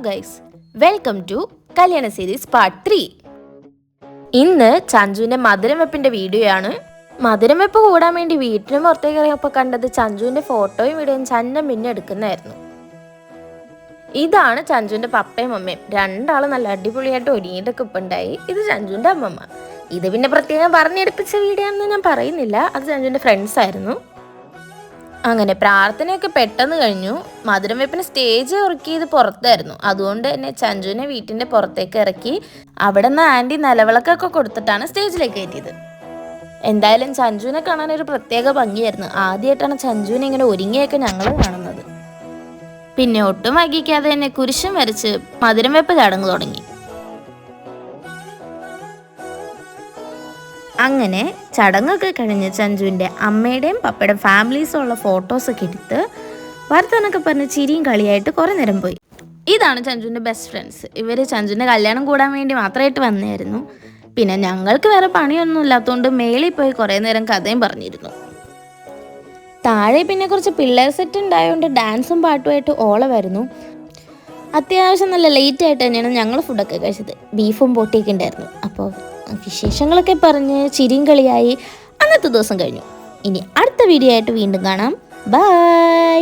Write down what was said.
Guys, welcome to കല്യാണ series part 3. ഇന്ന് ചഞ്ചുവിൻ്റെ മധുരം വെപ്പിൻ്റെ വീഡിയോ ആണ്. മധുരം വെപ്പ് കൂടാൻ വേണ്ടി വീട്ടിനും പുറത്തേക്ക് ഇറങ്ങിയപ്പോൾ കണ്ടത് ചഞ്ചുവിൻ്റെ ഫോട്ടോയും വീഡിയോയും ചന്നം പിന്നെ എടുക്കുന്നതായിരുന്നു. ഇതാണ് ചഞ്ചുവിൻ്റെ പപ്പയും അമ്മയും. രണ്ടാളും നല്ല അടിപൊളിയായിട്ട് ഒരുങ്ങിയിട്ടൊക്കെ ഇപ്പം ഉണ്ടായി. ഇത് ചഞ്ചുവിൻ്റെ അമ്മമ്മ. ഇത് പിന്നെ പ്രത്യേകം പറഞ്ഞെടുപ്പിച്ച വീഡിയോ ആണെന്ന് ഞാൻ പറയുന്നില്ല, അത് ചഞ്ചുവിൻ്റെ ഫ്രണ്ട്സ് ആയിരുന്നു. അങ്ങനെ പ്രാർത്ഥനയൊക്കെ പെട്ടെന്ന് കഴിഞ്ഞു. മധുരം വെപ്പിന് സ്റ്റേജ് ഒരുക്കിയത് പുറത്തായിരുന്നു. അതുകൊണ്ട് തന്നെ ചഞ്ചുവിനെ വീട്ടിൻ്റെ പുറത്തേക്ക് ഇറക്കി അവിടെ നിന്ന് ആൻറ്റി നിലവിളക്കൊക്കെ കൊടുത്തിട്ടാണ് സ്റ്റേജിലേക്ക് കയറ്റിയത്. എന്തായാലും ചഞ്ചുവിനെ കാണാൻ ഒരു പ്രത്യേക ഭംഗിയായിരുന്നു. ആദ്യമായിട്ടാണ് ചഞ്ചുവിനെ ഇങ്ങനെ ഒരുങ്ങിയൊക്കെ ഞങ്ങൾ കാണുന്നത്. പിന്നെ ഒട്ടും വൈകിക്കാതെ തന്നെ കുരിശും വരച്ച് മധുരം വെപ്പ് ചടങ്ങ് തുടങ്ങി. അങ്ങനെ ചടങ്ങൊക്കെ കഴിഞ്ഞ് ചഞ്ചുവിൻ്റെ അമ്മയുടെയും പപ്പയുടെയും ഫാമിലീസും ഉള്ള ഫോട്ടോസൊക്കെ എടുത്ത് വർത്തമാനമൊക്കെ പറഞ്ഞ് ചിരിയും കളിയായിട്ട് കുറേ നേരം പോയി. ഇതാണ് ചഞ്ചുവിൻ്റെ ബെസ്റ്റ് ഫ്രണ്ട്സ്. ഇവർ ചഞ്ചുവിൻ്റെ കല്യാണം കൂടാൻ വേണ്ടി മാത്രമായിട്ട് വന്നായിരുന്നു. പിന്നെ ഞങ്ങൾക്ക് വേറെ പണിയൊന്നും ഇല്ലാത്തതുകൊണ്ട് മേളിൽ പോയി കുറേ നേരം കഥയും പറഞ്ഞിരുന്നു. താഴെ പിന്നെ കുറച്ച് പിള്ളേർ സെറ്റ് ഉണ്ടായതുകൊണ്ട് ഡാൻസും പാട്ടുമായിട്ട് ഓളമായിരുന്നു. അത്യാവശ്യം നല്ല ലേറ്റ് ആയിട്ട് തന്നെയാണ് ഞങ്ങൾ ഫുഡൊക്കെ കഴിച്ചത്. ബീഫും പൊട്ടിയൊക്കെ ഉണ്ടായിരുന്നു. അപ്പോൾ വിശേഷങ്ങളൊക്കെ പറഞ്ഞ് ചിരിയും കളിയായി അന്നത്തെ ദിവസം കഴിഞ്ഞു. ഇനി അടുത്ത വീഡിയോ ആയിട്ട് വീണ്ടും കാണാം. ബൈ.